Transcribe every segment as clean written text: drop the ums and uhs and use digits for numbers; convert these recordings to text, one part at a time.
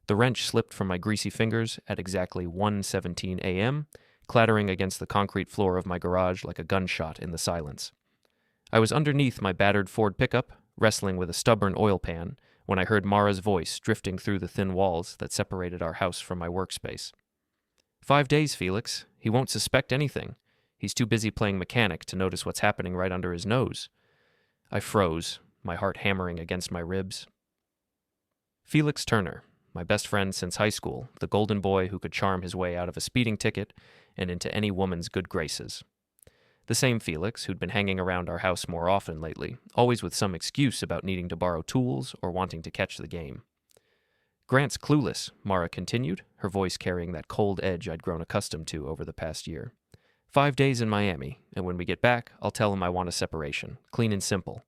The wrench slipped from my greasy fingers at exactly 1:17 a.m., clattering against the concrete floor of my garage like a gunshot in the silence. I was underneath my battered Ford pickup, wrestling with a stubborn oil pan, when I heard Mara's voice drifting through the thin walls that separated our house from my workspace. 5 days, Felix. He won't suspect anything. He's too busy playing mechanic to notice what's happening right under his nose. I froze, my heart hammering against my ribs. Felix Turner, my best friend since high school, the golden boy who could charm his way out of a speeding ticket and into any woman's good graces. The same Felix who'd been hanging around our house more often lately, always with some excuse about needing to borrow tools or wanting to catch the game. Grant's clueless, Mara continued, her voice carrying that cold edge I'd grown accustomed to over the past year. 5 days in Miami, and when we get back, I'll tell him I want a separation, clean and simple.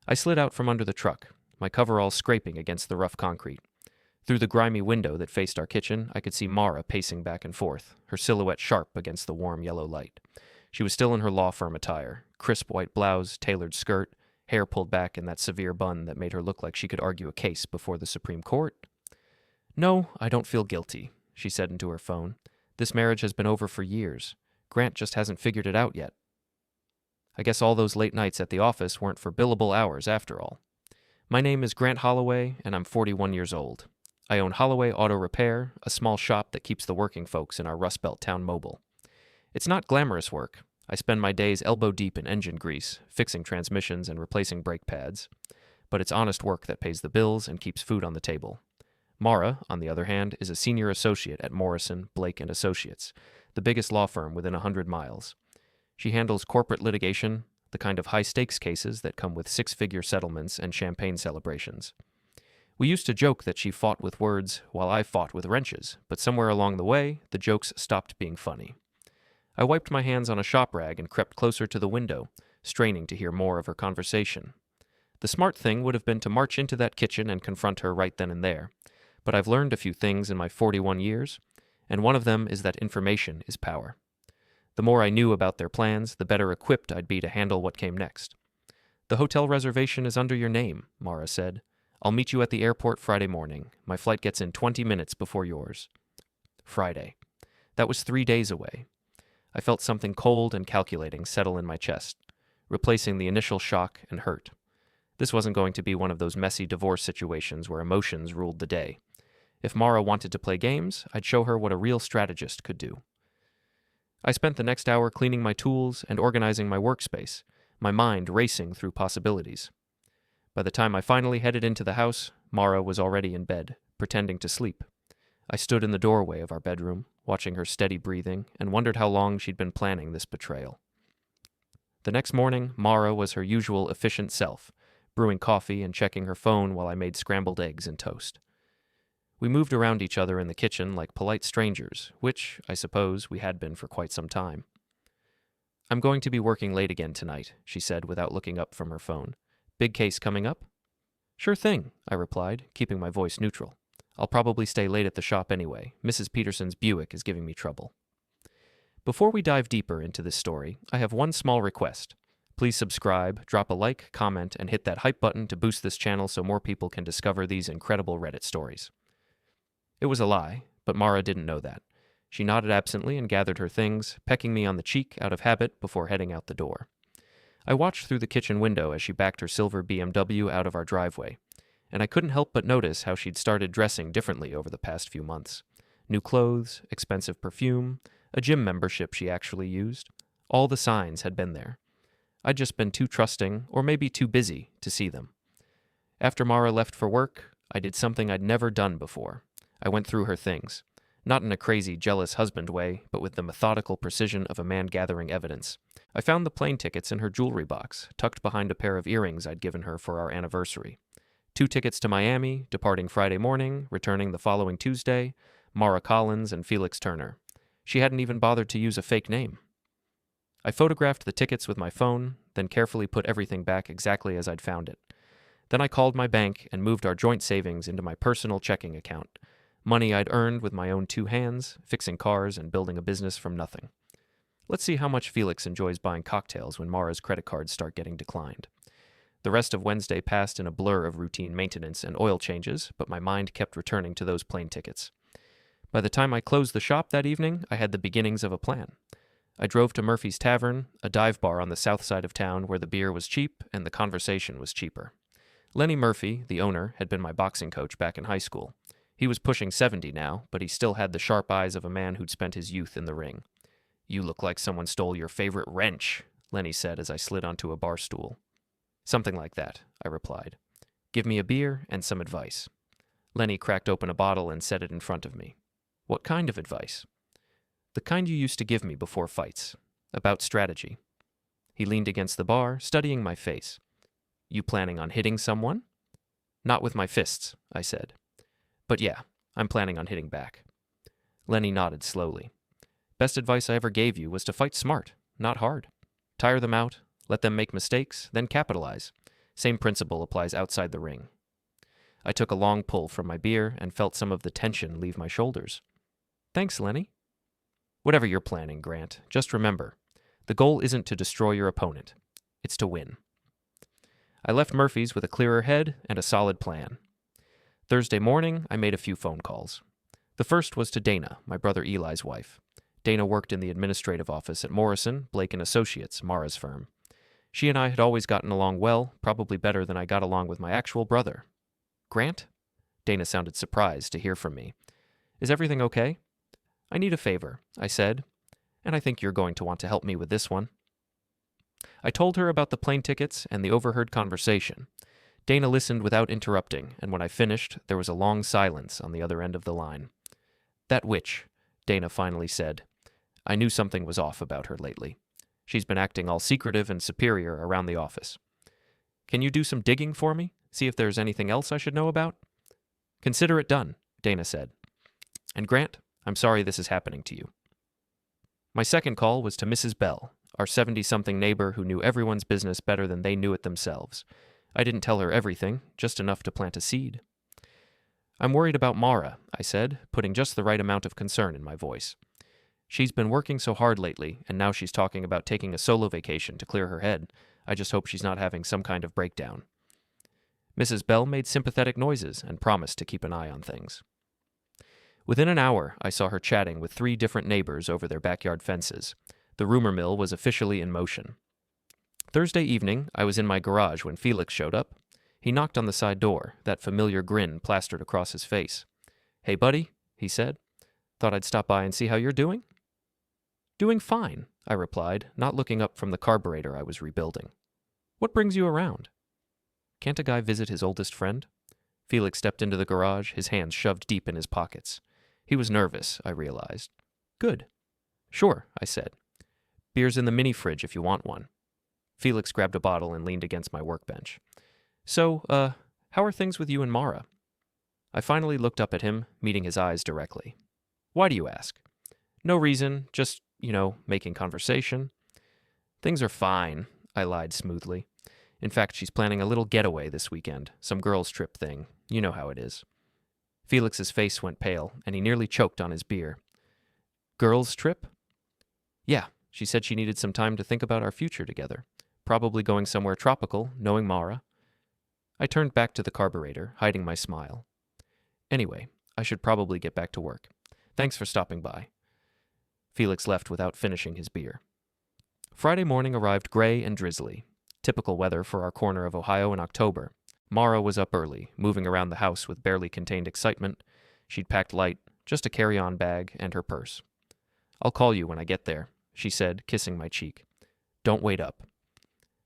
I slid out from under the truck, my coveralls scraping against the rough concrete. Through the grimy window that faced our kitchen, I could see Mara pacing back and forth, her silhouette sharp against the warm yellow light. She was still in her law firm attire, crisp white blouse, tailored skirt, hair pulled back in that severe bun that made her look like she could argue a case before the Supreme Court. "No, I don't feel guilty," she said into her phone. "This marriage has been over for years. Grant just hasn't figured it out yet." I guess all those late nights at the office weren't for billable hours after all. My name is Grant Holloway, and I'm 41 years old. I own Holloway Auto Repair, a small shop that keeps the working folks in our Rust Belt town mobile. It's not glamorous work. I spend my days elbow deep in engine grease, fixing transmissions and replacing brake pads. But it's honest work that pays the bills and keeps food on the table. Mara, on the other hand, is a senior associate at Morrison, Blake & Associates, the biggest law firm within 100 miles. She handles corporate litigation, the kind of high-stakes cases that come with six-figure settlements and champagne celebrations. We used to joke that she fought with words while I fought with wrenches, but somewhere along the way, the jokes stopped being funny. I wiped my hands on a shop rag and crept closer to the window, straining to hear more of her conversation. The smart thing would have been to march into that kitchen and confront her right then and there, but I've learned a few things in my 41 years, and one of them is that information is power. The more I knew about their plans, the better equipped I'd be to handle what came next. "The hotel reservation is under your name," Mara said. "I'll meet you at the airport Friday morning. My flight gets in 20 minutes before yours." Friday. That was 3 days away. I felt something cold and calculating settle in my chest, replacing the initial shock and hurt. This wasn't going to be one of those messy divorce situations where emotions ruled the day. If Mara wanted to play games, I'd show her what a real strategist could do. I spent the next hour cleaning my tools and organizing my workspace, my mind racing through possibilities. By the time I finally headed into the house, Mara was already in bed, pretending to sleep. I stood in the doorway of our bedroom, watching her steady breathing, and wondered how long she'd been planning this betrayal. The next morning, Mara was her usual efficient self, brewing coffee and checking her phone while I made scrambled eggs and toast. We moved around each other in the kitchen like polite strangers, which, I suppose, we had been for quite some time. "I'm going to be working late again tonight," she said without looking up from her phone. "Big case coming up?" "Sure thing," I replied, keeping my voice neutral. "I'll probably stay late at the shop anyway. Mrs. Peterson's Buick is giving me trouble." Before we dive deeper into this story, I have one small request. Please subscribe, drop a like, comment, and hit that hype button to boost this channel so more people can discover these incredible Reddit stories. It was a lie, but Mara didn't know that. She nodded absently and gathered her things, pecking me on the cheek out of habit before heading out the door. I watched through the kitchen window as she backed her silver BMW out of our driveway, and I couldn't help but notice how she'd started dressing differently over the past few months. New clothes, expensive perfume, a gym membership she actually used. All the signs had been there. I'd just been too trusting, or maybe too busy, to see them. After Mara left for work, I did something I'd never done before. I went through her things. Not in a crazy, jealous husband way, but with the methodical precision of a man gathering evidence. I found the plane tickets in her jewelry box, tucked behind a pair of earrings I'd given her for our anniversary. 2 tickets to Miami, departing Friday morning, returning the following Tuesday, Mara Collins and Felix Turner. She hadn't even bothered to use a fake name. I photographed the tickets with my phone, then carefully put everything back exactly as I'd found it. Then I called my bank and moved our joint savings into my personal checking account. Money I'd earned with my own 2 hands, fixing cars and building a business from nothing. Let's see how much Felix enjoys buying cocktails when Mara's credit cards start getting declined. The rest of Wednesday passed in a blur of routine maintenance and oil changes, but my mind kept returning to those plane tickets. By the time I closed the shop that evening, I had the beginnings of a plan. I drove to Murphy's Tavern, a dive bar on the south side of town where the beer was cheap and the conversation was cheaper. Lenny Murphy, the owner, had been my boxing coach back in high school. He was pushing 70 now, but he still had the sharp eyes of a man who'd spent his youth in the ring. "You look like someone stole your favorite wrench," Lenny said as I slid onto a bar stool. "Something like that," I replied. "Give me a beer and some advice." Lenny cracked open a bottle and set it in front of me. "What kind of advice?" "The kind you used to give me before fights. About strategy." He leaned against the bar, studying my face. "You planning on hitting someone?" "Not with my fists," I said. "But yeah, I'm planning on hitting back." Lenny nodded slowly. "Best advice I ever gave you was to fight smart, not hard. Tire them out, let them make mistakes, then capitalize. Same principle applies outside the ring." I took a long pull from my beer and felt some of the tension leave my shoulders. "Thanks, Lenny." "Whatever you're planning, Grant, just remember, the goal isn't to destroy your opponent. It's to win." I left Murphy's with a clearer head and a solid plan. Thursday morning, I made a few phone calls. The first was to Dana, my brother Eli's wife. Dana worked in the administrative office at Morrison, Blake & Associates, Mara's firm. She and I had always gotten along well, probably better than I got along with my actual brother. "Grant?" Dana sounded surprised to hear from me. "Is everything okay?" "I need a favor," I said, "and I think you're going to want to help me with this one." I told her about the plane tickets and the overheard conversation. Dana listened without interrupting, and when I finished, there was a long silence on the other end of the line. "That witch," Dana finally said. "I knew something was off about her lately. She's been acting all secretive and superior around the office. Can you do some digging for me? See if there's anything else I should know about?" "Consider it done," Dana said. "And Grant, I'm sorry this is happening to you." My second call was to Mrs. Bell, our 70-something neighbor who knew everyone's business better than they knew it themselves. I didn't tell her everything, just enough to plant a seed. "I'm worried about Mara," I said, putting just the right amount of concern in my voice. "She's been working so hard lately, and now she's talking about taking a solo vacation to clear her head. I just hope she's not having some kind of breakdown." Mrs. Bell made sympathetic noises and promised to keep an eye on things. Within an hour, I saw her chatting with 3 different neighbors over their backyard fences. The rumor mill was officially in motion. Thursday evening, I was in my garage when Felix showed up. He knocked on the side door, that familiar grin plastered across his face. "Hey, buddy," he said. "Thought I'd stop by and see how you're doing." "Doing fine," I replied, not looking up from the carburetor I was rebuilding. "What brings you around?" "Can't a guy visit his oldest friend?" Felix stepped into the garage, his hands shoved deep in his pockets. He was nervous, I realized. "Good." "Sure," I said. "Beer's in the mini fridge if you want one." Felix grabbed a bottle and leaned against my workbench. "So, how are things with you and Mara?" I finally looked up at him, meeting his eyes directly. "Why do you ask?" "No reason, just, making conversation." "Things are fine," I lied smoothly. "In fact, she's planning a little getaway this weekend, some girls' trip thing. You know how it is." Felix's face went pale, and he nearly choked on his beer. "Girls' trip?" "Yeah, she said she needed some time to think about our future together. Probably going somewhere tropical, knowing Mara." I turned back to the carburetor, hiding my smile. "Anyway, I should probably get back to work. Thanks for stopping by." Felix left without finishing his beer. Friday morning arrived gray and drizzly. Typical weather for our corner of Ohio in October. Mara was up early, moving around the house with barely contained excitement. She'd packed light, just a carry-on bag and her purse. "I'll call you when I get there," she said, kissing my cheek. "Don't wait up."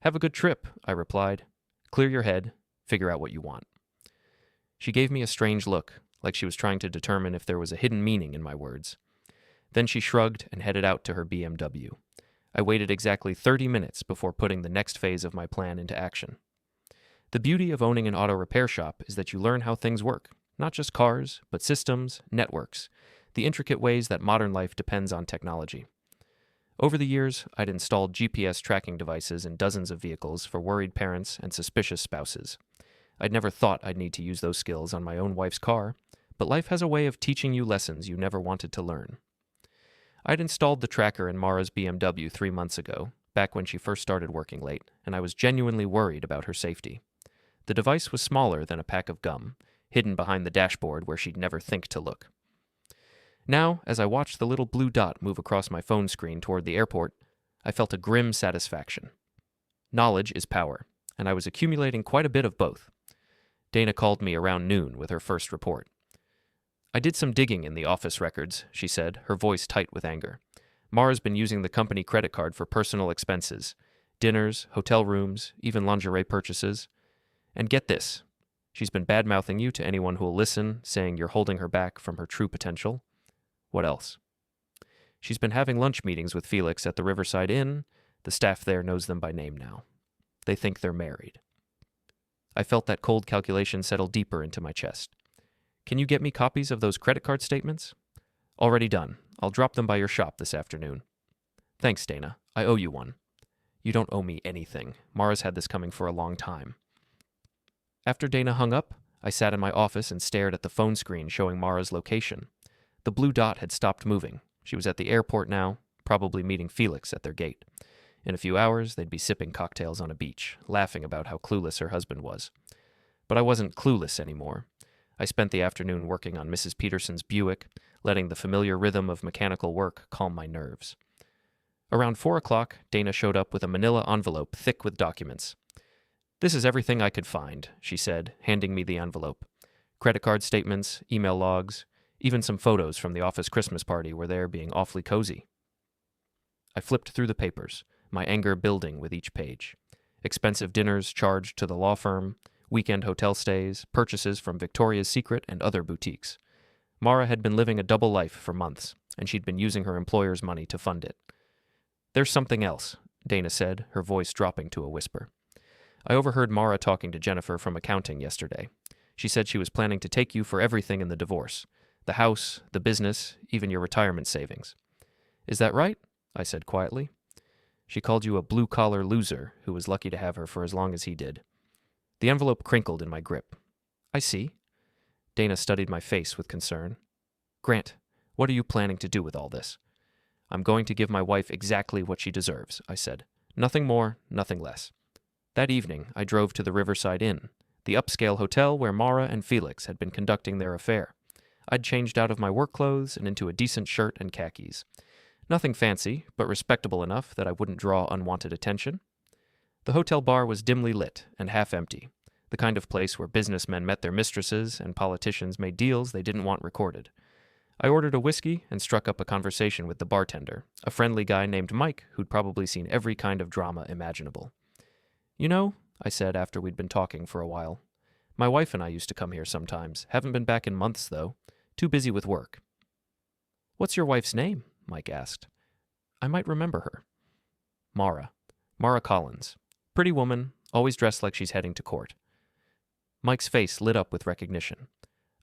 "Have a good trip," I replied. "Clear your head, figure out what you want." She gave me a strange look, like she was trying to determine if there was a hidden meaning in my words. Then she shrugged and headed out to her BMW. I waited exactly 30 minutes before putting the next phase of my plan into action. The beauty of owning an auto repair shop is that you learn how things work, not just cars, but systems, networks, the intricate ways that modern life depends on technology. Over the years, I'd installed GPS tracking devices in dozens of vehicles for worried parents and suspicious spouses. I'd never thought I'd need to use those skills on my own wife's car, but life has a way of teaching you lessons you never wanted to learn. I'd installed the tracker in Mara's BMW 3 months ago, back when she first started working late, and I was genuinely worried about her safety. The device was smaller than a pack of gum, hidden behind the dashboard where she'd never think to look. Now, as I watched the little blue dot move across my phone screen toward the airport, I felt a grim satisfaction. Knowledge is power, and I was accumulating quite a bit of both. Dana called me around noon with her first report. I did some digging in the office records, she said, her voice tight with anger. Mara's been using the company credit card for personal expenses, dinners, hotel rooms, even lingerie purchases. And get this, she's been bad-mouthing you to anyone who'll listen, saying you're holding her back from her true potential. What else? She's been having lunch meetings with Felix at the Riverside Inn. The staff there knows them by name now. They think they're married. I felt that cold calculation settle deeper into my chest. Can you get me copies of those credit card statements? Already done. I'll drop them by your shop this afternoon. Thanks, Dana. I owe you one. You don't owe me anything. Mara's had this coming for a long time. After Dana hung up, I sat in my office and stared at the phone screen showing Mara's location. The blue dot had stopped moving. She was at the airport now, probably meeting Felix at their gate. In a few hours, they'd be sipping cocktails on a beach, laughing about how clueless her husband was. But I wasn't clueless anymore. I spent the afternoon working on Mrs. Peterson's Buick, letting the familiar rhythm of mechanical work calm my nerves. Around 4 o'clock, Dana showed up with a manila envelope thick with documents. "This is everything I could find," she said, handing me the envelope. Credit card statements, email logs, even some photos from the office Christmas party where they're being awfully cozy. I flipped through the papers, my anger building with each page. Expensive dinners charged to the law firm, weekend hotel stays, purchases from Victoria's Secret and other boutiques. Mara had been living a double life for months, and she'd been using her employer's money to fund it. "There's something else," Dana said, her voice dropping to a whisper. "I overheard Mara talking to Jennifer from accounting yesterday. She said she was planning to take you for everything in the divorce. The house, the business, even your retirement savings." "Is that right?" I said quietly. "She called you a blue-collar loser who was lucky to have her for as long as he did." The envelope crinkled in my grip. "I see." Dana studied my face with concern. "Grant, what are you planning to do with all this?" "I'm going to give my wife exactly what she deserves," I said. "Nothing more, nothing less." That evening, I drove to the Riverside Inn, the upscale hotel where Mara and Felix had been conducting their affair. I'd changed out of my work clothes and into a decent shirt and khakis. Nothing fancy, but respectable enough that I wouldn't draw unwanted attention. The hotel bar was dimly lit and half empty, the kind of place where businessmen met their mistresses and politicians made deals they didn't want recorded. I ordered a whiskey and struck up a conversation with the bartender, a friendly guy named Mike who'd probably seen every kind of drama imaginable. "You know," I said after we'd been talking for a while, "my wife and I used to come here sometimes. Haven't been back in months, though. Too busy with work." "What's your wife's name?" Mike asked. "I might remember her." "Mara. Mara Collins. Pretty woman, always dressed like she's heading to court." Mike's face lit up with recognition.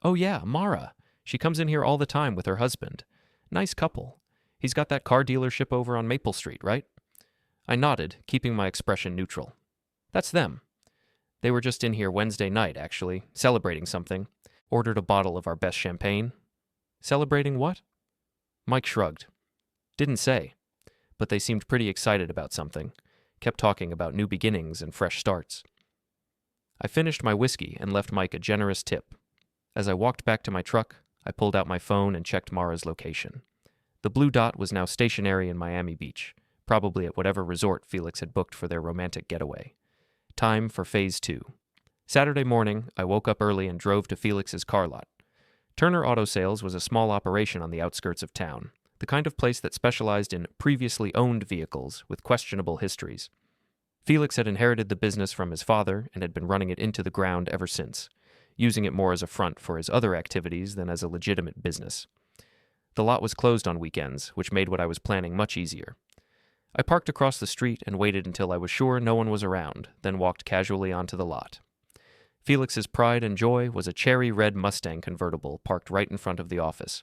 "Oh yeah, Mara. She comes in here all the time with her husband. Nice couple. He's got that car dealership over on Maple Street, right?" I nodded, keeping my expression neutral. "That's them. They were just in here Wednesday night, actually, celebrating something. Ordered a bottle of our best champagne." "Celebrating what?" Mike shrugged. "Didn't say. But they seemed pretty excited about something. Kept talking about new beginnings and fresh starts." I finished my whiskey and left Mike a generous tip. As I walked back to my truck, I pulled out my phone and checked Mara's location. The blue dot was now stationary in Miami Beach, probably at whatever resort Felix had booked for their romantic getaway. Time for Phase 2. Saturday morning, I woke up early and drove to Felix's car lot. Turner Auto Sales was a small operation on the outskirts of town, the kind of place that specialized in previously owned vehicles with questionable histories. Felix had inherited the business from his father and had been running it into the ground ever since, using it more as a front for his other activities than as a legitimate business. The lot was closed on weekends, which made what I was planning much easier. I parked across the street and waited until I was sure no one was around, then walked casually onto the lot. Felix's pride and joy was a cherry red Mustang convertible parked right in front of the office,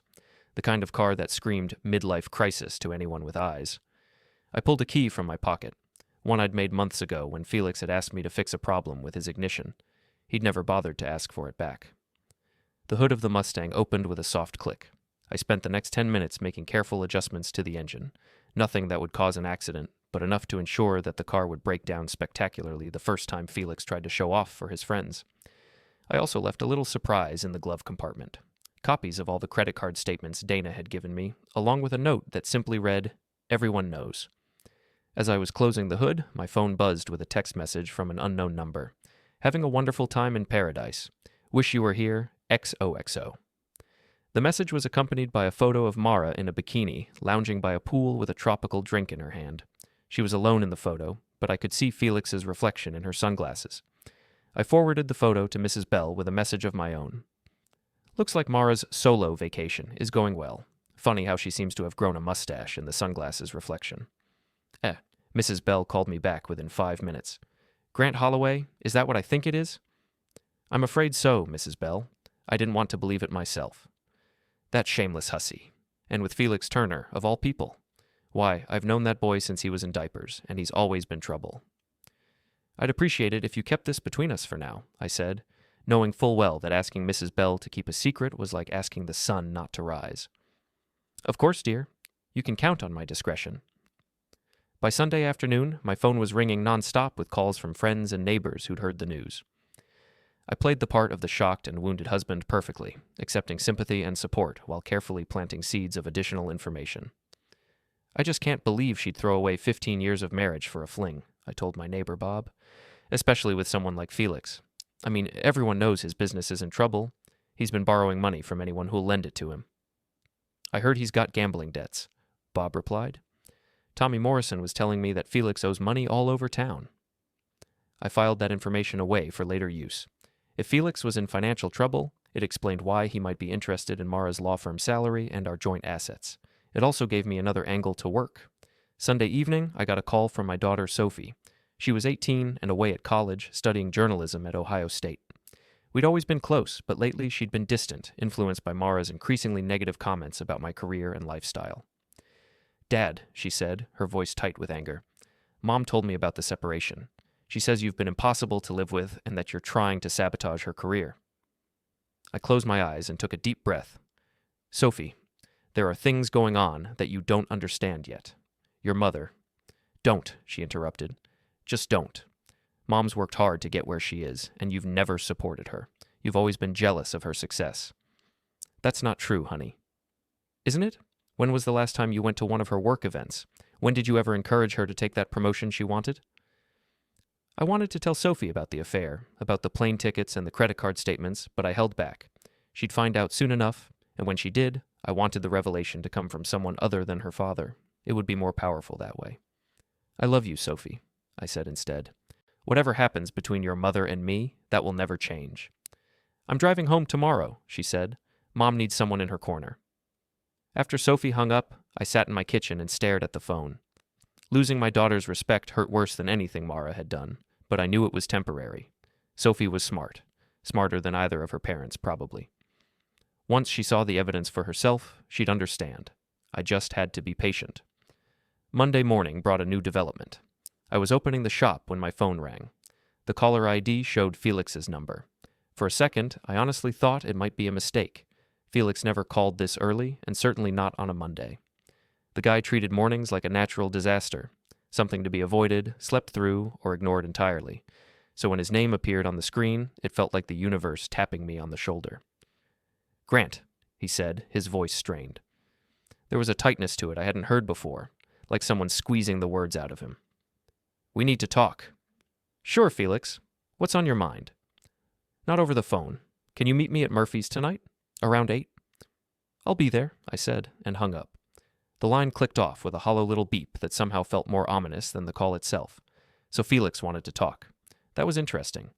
the kind of car that screamed midlife crisis to anyone with eyes. I pulled a key from my pocket, one I'd made months ago when Felix had asked me to fix a problem with his ignition. He'd never bothered to ask for it back. The hood of the Mustang opened with a soft click. I spent the next 10 minutes making careful adjustments to the engine, nothing that would cause an accident, but enough to ensure that the car would break down spectacularly the first time Felix tried to show off for his friends. I also left a little surprise in the glove compartment. Copies of all the credit card statements Dana had given me, along with a note that simply read, "Everyone knows." As I was closing the hood, my phone buzzed with a text message from an unknown number. "Having a wonderful time in paradise. Wish you were here, XOXO." The message was accompanied by a photo of Mara in a bikini, lounging by a pool with a tropical drink in her hand. She was alone in the photo, but I could see Felix's reflection in her sunglasses. I forwarded the photo to Mrs. Bell with a message of my own. "Looks like Mara's solo vacation is going well. Funny how she seems to have grown a mustache in the sunglasses reflection." Mrs. Bell called me back within 5 minutes. "Grant Holloway, is that what I think it is?" "I'm afraid so, Mrs. Bell. I didn't want to believe it myself." "That shameless hussy. And with Felix Turner, of all people. Why, I've known that boy since he was in diapers, and he's always been trouble." "I'd appreciate it if you kept this between us for now," I said, knowing full well that asking Mrs. Bell to keep a secret was like asking the sun not to rise. "Of course, dear. You can count on my discretion." By Sunday afternoon, my phone was ringing nonstop with calls from friends and neighbors who'd heard the news. I played the part of the shocked and wounded husband perfectly, accepting sympathy and support while carefully planting seeds of additional information. "I just can't believe she'd throw away 15 years of marriage for a fling," I told my neighbor Bob, "especially with someone like Felix. I mean, everyone knows his business is in trouble. He's been borrowing money from anyone who'll lend it to him." "I heard he's got gambling debts," Bob replied. "Tommy Morrison was telling me that Felix owes money all over town." I filed that information away for later use. If Felix was in financial trouble, it explained why he might be interested in Mara's law firm salary and our joint assets. It also gave me another angle to work. Sunday evening, I got a call from my daughter Sophie. She was 18 and away at college, studying journalism at Ohio State. We'd always been close, but lately she'd been distant, influenced by Mara's increasingly negative comments about my career and lifestyle. "Dad," she said, her voice tight with anger, "Mom told me about the separation. She says you've been impossible to live with and that you're trying to sabotage her career." I closed my eyes and took a deep breath. "Sophie, there are things going on that you don't understand yet. Your mother—" "Don't," she interrupted. "Just don't. Mom's worked hard to get where she is, and you've never supported her. You've always been jealous of her success." "That's not true, honey." "Isn't it? When was the last time you went to one of her work events? When did you ever encourage her to take that promotion she wanted?" I wanted to tell Sophie about the affair, about the plane tickets and the credit card statements, but I held back. She'd find out soon enough, and when she did, I wanted the revelation to come from someone other than her father. It would be more powerful that way. "I love you, Sophie," I said instead. "Whatever happens between your mother and me, that will never change." "I'm driving home tomorrow," she said. "Mom needs someone in her corner." After Sophie hung up, I sat in my kitchen and stared at the phone. Losing my daughter's respect hurt worse than anything Mara had done, but I knew it was temporary. Sophie was smart, smarter than either of her parents, probably. Once she saw the evidence for herself, she'd understand. I just had to be patient. Monday morning brought a new development. I was opening the shop when my phone rang. The caller ID showed Felix's number. For a second, I honestly thought it might be a mistake. Felix never called this early, and certainly not on a Monday. The guy treated mornings like a natural disaster, something to be avoided, slept through, or ignored entirely. So when his name appeared on the screen, it felt like the universe tapping me on the shoulder. "Grant," he said, his voice strained. There was a tightness to it I hadn't heard before, like someone squeezing the words out of him. "We need to talk." "Sure, Felix. What's on your mind?" "Not over the phone. Can you meet me at Murphy's tonight? Around 8? "I'll be there," I said, and hung up. The line clicked off with a hollow little beep that somehow felt more ominous than the call itself. So Felix wanted to talk. That was interesting.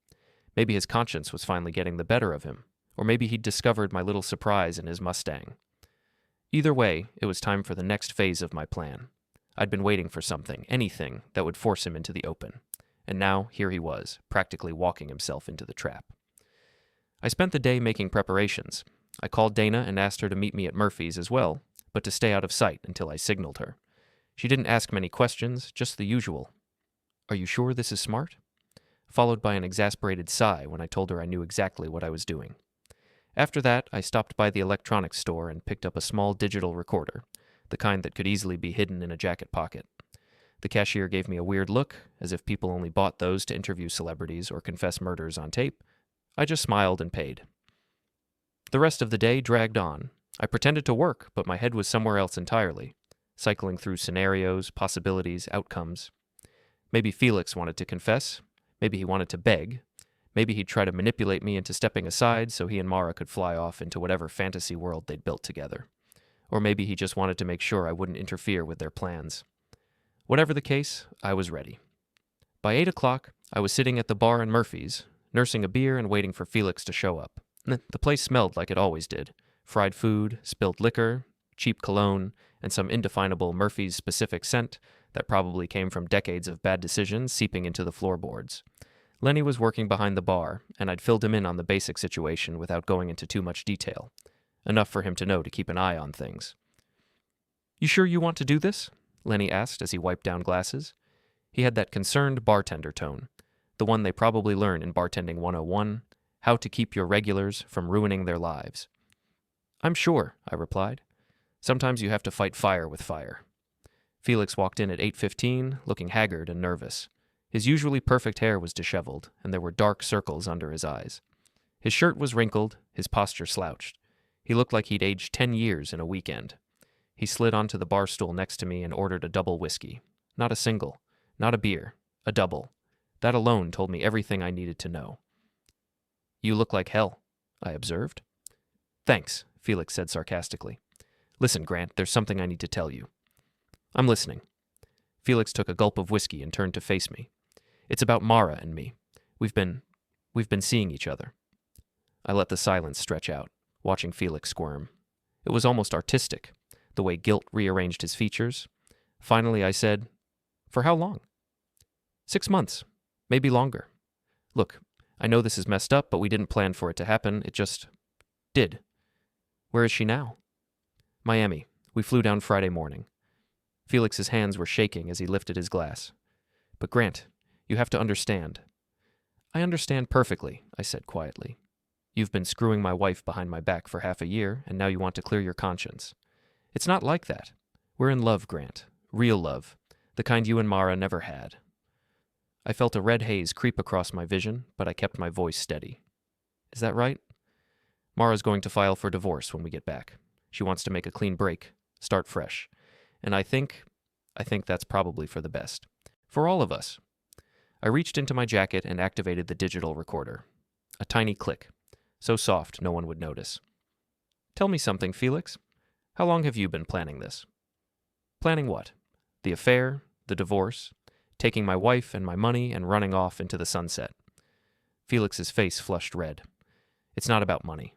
Maybe his conscience was finally getting the better of him, or maybe he'd discovered my little surprise in his Mustang. Either way, it was time for the next phase of my plan. I'd been waiting for something, anything, that would force him into the open. And now, here he was, practically walking himself into the trap. I spent the day making preparations. I called Dana and asked her to meet me at Murphy's as well, but to stay out of sight until I signaled her. She didn't ask many questions, just the usual. "Are you sure this is smart?" Followed by an exasperated sigh when I told her I knew exactly what I was doing. After that, I stopped by the electronics store and picked up a small digital recorder, the kind that could easily be hidden in a jacket pocket. The cashier gave me a weird look, as if people only bought those to interview celebrities or confess murders on tape. I just smiled and paid. The rest of the day dragged on. I pretended to work, but my head was somewhere else entirely, cycling through scenarios, possibilities, outcomes. Maybe Felix wanted to confess. Maybe he wanted to beg. Maybe he'd try to manipulate me into stepping aside so he and Mara could fly off into whatever fantasy world they'd built together. Or maybe he just wanted to make sure I wouldn't interfere with their plans. Whatever the case, I was ready. By 8 o'clock, I was sitting at the bar in Murphy's, nursing a beer and waiting for Felix to show up. The place smelled like it always did. Fried food, spilled liquor, cheap cologne, and some indefinable Murphy's-specific scent that probably came from decades of bad decisions seeping into the floorboards. Lenny was working behind the bar, and I'd filled him in on the basic situation without going into too much detail. Enough for him to know to keep an eye on things. "You sure you want to do this?" Lenny asked as he wiped down glasses. He had that concerned bartender tone, the one they probably learn in Bartending 101, how to keep your regulars from ruining their lives. "I'm sure," I replied. "Sometimes you have to fight fire with fire." Felix walked in at 8:15, looking haggard and nervous. His usually perfect hair was disheveled, and there were dark circles under his eyes. His shirt was wrinkled, his posture slouched. He looked like he'd aged 10 years in a weekend. He slid onto the bar stool next to me and ordered a double whiskey. Not a single, not a beer, a double. That alone told me everything I needed to know. "You look like hell," I observed. "Thanks," Felix said sarcastically. "Listen, Grant, there's something I need to tell you." "I'm listening." Felix took a gulp of whiskey and turned to face me. "It's about Mara and me. We've been seeing each other." I let the silence stretch out, watching Felix squirm. It was almost artistic, the way guilt rearranged his features. Finally, I said, "For how long?" 6 months, maybe longer. Look, I know this is messed up, but we didn't plan for it to happen. It just did." "Where is she now?" "Miami. We flew down Friday morning." Felix's hands were shaking as he lifted his glass. "But Grant, you have to understand." "I understand perfectly," I said quietly. "You've been screwing my wife behind my back for half a year, and now you want to clear your conscience. It's not like that. We're in love, Grant. Real love. The kind you and Mara never had." I felt a red haze creep across my vision, but I kept my voice steady. "Is that right? Mara's going to file for divorce when we get back. She wants to make a clean break, start fresh. And I think that's probably for the best. For all of us." I reached into my jacket and activated the digital recorder. A tiny click, so soft no one would notice. "Tell me something, Felix. How long have you been planning this?" "Planning what? The affair, the divorce, taking my wife and my money and running off into the sunset." Felix's face flushed red. "It's not about money."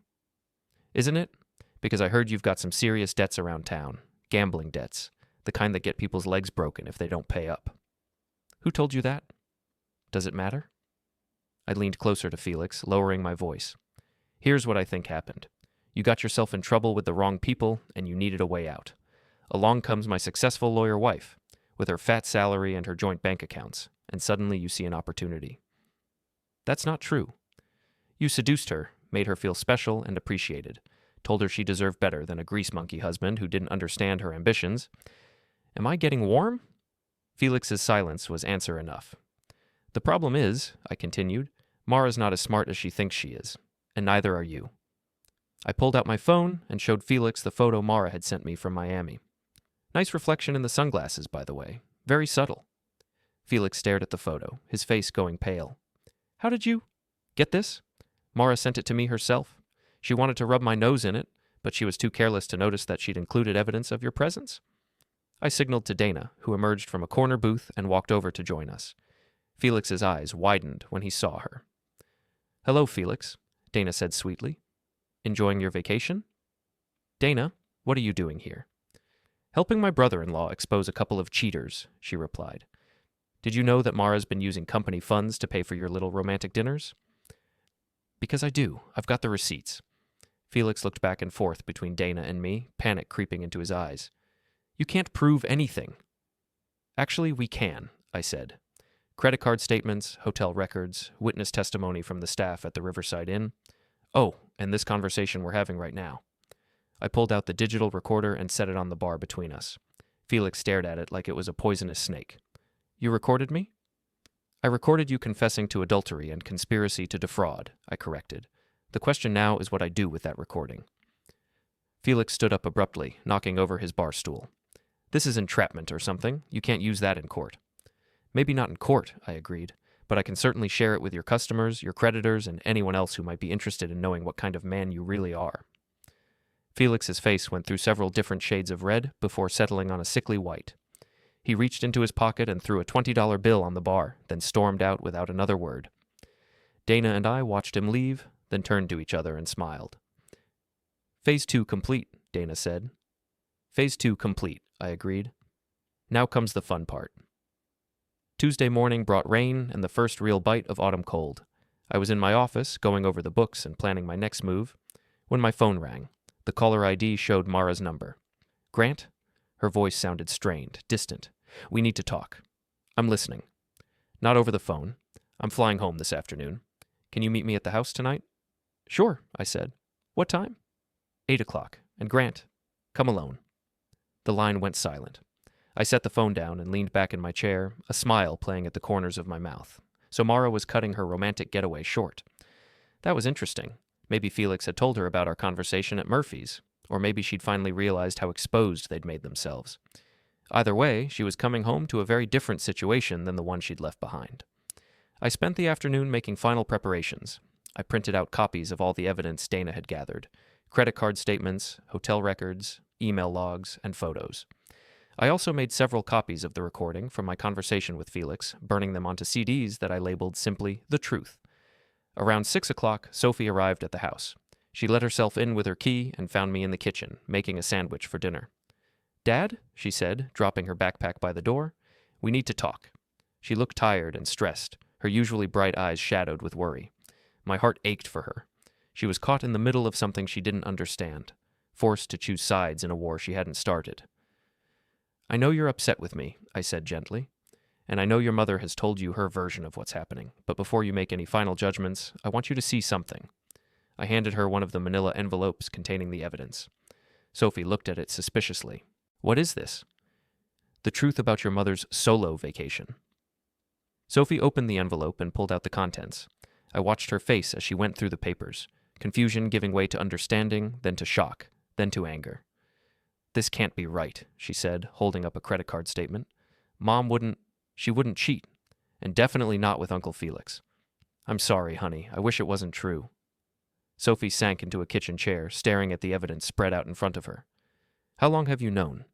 "Isn't it? Because I heard you've got some serious debts around town. Gambling debts. The kind that get people's legs broken if they don't pay up." "Who told you that?" "Does it matter?" I leaned closer to Felix, lowering my voice. "Here's what I think happened. You got yourself in trouble with the wrong people, and you needed a way out. Along comes my successful lawyer wife, with her fat salary and her joint bank accounts, and suddenly you see an opportunity." "That's not true." "You seduced her, made her feel special and appreciated, told her she deserved better than a grease monkey husband who didn't understand her ambitions. Am I getting warm?" Felix's silence was answer enough. "The problem is," I continued, "Mara's not as smart as she thinks she is, and neither are you." I pulled out my phone and showed Felix the photo Mara had sent me from Miami. Nice reflection in the sunglasses, by the way. Very subtle. Felix stared at the photo, his face going pale. "How did you get this? Mara sent it to me herself. She wanted to rub my nose in it, but she was too careless to notice that she'd included evidence of your presence." I signaled to Dana, who emerged from a corner booth and walked over to join us. Felix's eyes widened when he saw her. "Hello, Felix," Dana said sweetly. "Enjoying your vacation?" "Dana, what are you doing here?" "Helping my brother-in-law expose a couple of cheaters," she replied. "Did you know that Mara's been using company funds to pay for your little romantic dinners?" "Because I do. I've got the receipts." Felix looked back and forth between Dana and me, panic creeping into his eyes. "You can't prove anything." "Actually, we can," I said. "Credit card statements, hotel records, witness testimony from the staff at the Riverside Inn. Oh, and this conversation we're having right now." I pulled out the digital recorder and set it on the bar between us. Felix stared at it like it was a poisonous snake. You recorded me? I recorded you confessing to adultery and conspiracy to defraud, I corrected. The question now is what I do with that recording. Felix stood up abruptly, knocking over his bar stool. This is entrapment or something. You can't use that in court. Maybe not in court, I agreed, but I can certainly share it with your customers, your creditors, and anyone else who might be interested in knowing what kind of man you really are. Felix's face went through several different shades of red before settling on a sickly white. He reached into his pocket and threw a $20 bill on the bar, then stormed out without another word. Dana and I watched him leave, then turned to each other and smiled. Phase 2 complete, Dana said. Phase 2 complete, I agreed. Now comes the fun part. Tuesday morning brought rain and the first real bite of autumn cold. I was in my office, going over the books and planning my next move, when my phone rang. The caller ID showed Mara's number. Grant? Her voice sounded strained, distant. We need to talk. I'm listening. Not over the phone. I'm flying home this afternoon. Can you meet me at the house tonight? Sure, I said. What time? 8 o'clock. And Grant, come alone. The line went silent. I set the phone down and leaned back in my chair, a smile playing at the corners of my mouth. So Mara was cutting her romantic getaway short. That was interesting. Maybe Felix had told her about our conversation at Murphy's, or maybe she'd finally realized how exposed they'd made themselves. Either way, she was coming home to a very different situation than the one she'd left behind. I spent the afternoon making final preparations. I printed out copies of all the evidence Dana had gathered, credit card statements, hotel records, email logs, and photos. I also made several copies of the recording from my conversation with Felix, burning them onto CDs that I labeled simply The Truth. Around 6 o'clock, Sophie arrived at the house. She let herself in with her key and found me in the kitchen, making a sandwich for dinner. Dad, she said, dropping her backpack by the door, we need to talk. She looked tired and stressed, her usually bright eyes shadowed with worry. My heart ached for her. She was caught in the middle of something she didn't understand, forced to choose sides in a war she hadn't started. I know you're upset with me, I said gently, and I know your mother has told you her version of what's happening, but before you make any final judgments, I want you to see something. I handed her one of the manila envelopes containing the evidence. Sophie looked at it suspiciously. What is this? The truth about your mother's solo vacation. Sophie opened the envelope and pulled out the contents. I watched her face as she went through the papers, confusion giving way to understanding, then to shock, then to anger. This can't be right, she said, holding up a credit card statement. Mom wouldn't cheat, and definitely not with Uncle Felix. I'm sorry, honey. I wish it wasn't true. Sophie sank into a kitchen chair, staring at the evidence spread out in front of her. How long have you known?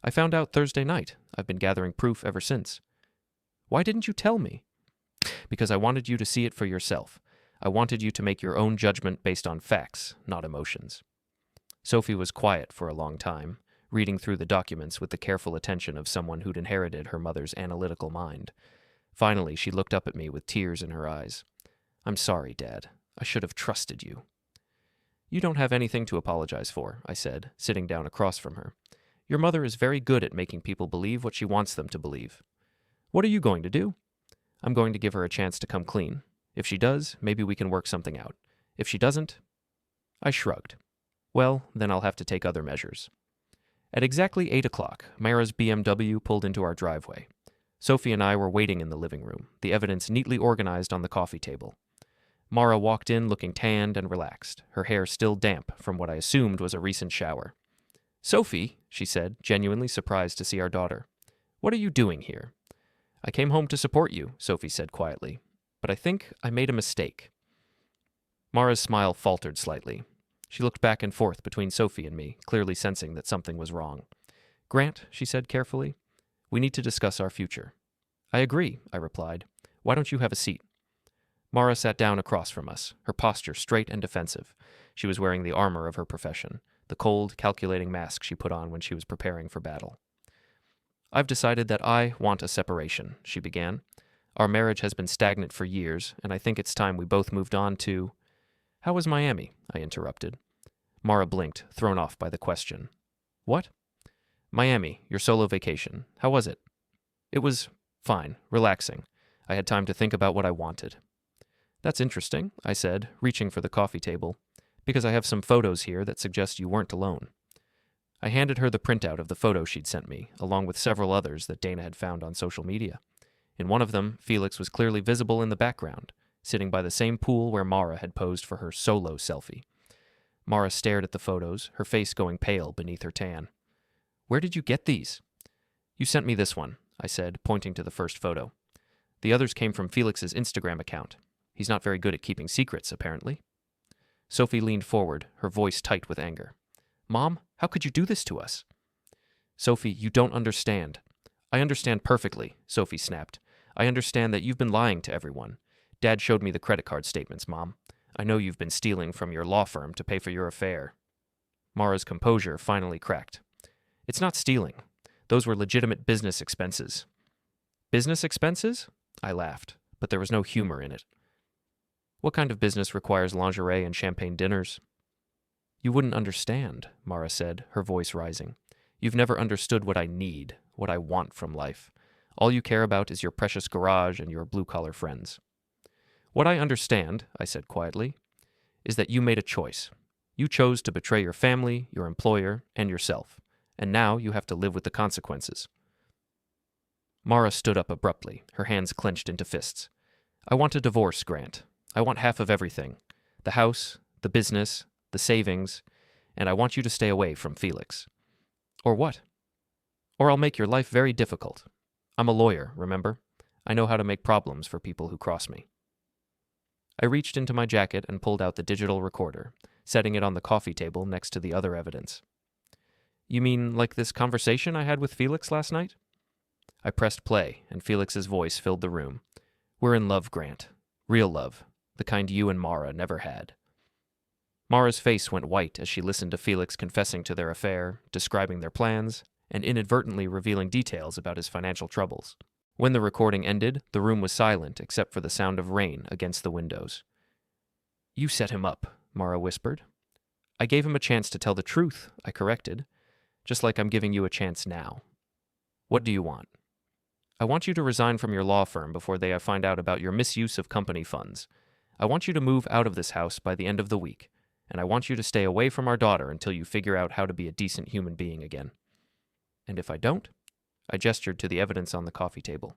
I found out Thursday night. I've been gathering proof ever since. Why didn't you tell me? Because I wanted you to see it for yourself. I wanted you to make your own judgment based on facts, not emotions. Sophie was quiet for a long time, reading through the documents with the careful attention of someone who'd inherited her mother's analytical mind. Finally, she looked up at me with tears in her eyes. I'm sorry, Dad. I should have trusted you. You don't have anything to apologize for, I said, sitting down across from her. Your mother is very good at making people believe what she wants them to believe. What are you going to do? I'm going to give her a chance to come clean. If she does, maybe we can work something out. If she doesn't, I shrugged. Well, then I'll have to take other measures. At exactly 8 o'clock, Mara's BMW pulled into our driveway. Sophie and I were waiting in the living room, the evidence neatly organized on the coffee table. Mara walked in looking tanned and relaxed, her hair still damp from what I assumed was a recent shower. Sophie, she said, genuinely surprised to see our daughter. What are you doing here? I came home to support you, Sophie said quietly, but I think I made a mistake. Mara's smile faltered slightly. She looked back and forth between Sophie and me, clearly sensing that something was wrong. Grant, she said carefully, we need to discuss our future. I agree, I replied. Why don't you have a seat? Mara sat down across from us, her posture straight and defensive. She was wearing the armor of her profession, the cold, calculating mask she put on when she was preparing for battle. I've decided that I want a separation, she began. Our marriage has been stagnant for years, and I think it's time we both moved on to... How was Miami? I interrupted. Mara blinked, thrown off by the question. What? Miami, your solo vacation. How was it? It was fine, relaxing. I had time to think about what I wanted. That's interesting, I said, reaching for the coffee table, because I have some photos here that suggest you weren't alone. I handed her the printout of the photo she'd sent me, along with several others that Dana had found on social media. In one of them, Felix was clearly visible in the background, sitting by the same pool where Mara had posed for her solo selfie. Mara stared at the photos, her face going pale beneath her tan. "Where did you get these?" "You sent me this one," I said, pointing to the first photo. "The others came from Felix's Instagram account. He's not very good at keeping secrets, apparently." Sophie leaned forward, her voice tight with anger. "Mom, how could you do this to us?" "Sophie, you don't understand." "I understand perfectly," Sophie snapped. "I understand that you've been lying to everyone. Dad showed me the credit card statements, Mom. I know you've been stealing from your law firm to pay for your affair." Mara's composure finally cracked. "It's not stealing. Those were legitimate business expenses." "Business expenses?" I laughed, but there was no humor in it. "What kind of business requires lingerie and champagne dinners?" "You wouldn't understand," Mara said, her voice rising. "You've never understood what I need, what I want from life. All you care about is your precious garage and your blue-collar friends." "What I understand," I said quietly, "is that you made a choice. You chose to betray your family, your employer, and yourself, and now you have to live with the consequences." Mara stood up abruptly, her hands clenched into fists. "I want a divorce, Grant. I want half of everything. The house, the business, the savings, and I want you to stay away from Felix." "Or what?" "Or I'll make your life very difficult. I'm a lawyer, remember? I know how to make problems for people who cross me." I reached into my jacket and pulled out the digital recorder, setting it on the coffee table next to the other evidence. "You mean like this conversation I had with Felix last night?" I pressed play, and Felix's voice filled the room. "We're in love, Grant. Real love. The kind you and Mara never had." Mara's face went white as she listened to Felix confessing to their affair, describing their plans, and inadvertently revealing details about his financial troubles. When the recording ended, the room was silent except for the sound of rain against the windows. "You set him up," Mara whispered. "I gave him a chance to tell the truth," I corrected, "just like I'm giving you a chance now. What do you want?" "I want you to resign from your law firm before they find out about your misuse of company funds. I want you to move out of this house by the end of the week, and I want you to stay away from our daughter until you figure out how to be a decent human being again. And if I don't," I gestured to the evidence on the coffee table,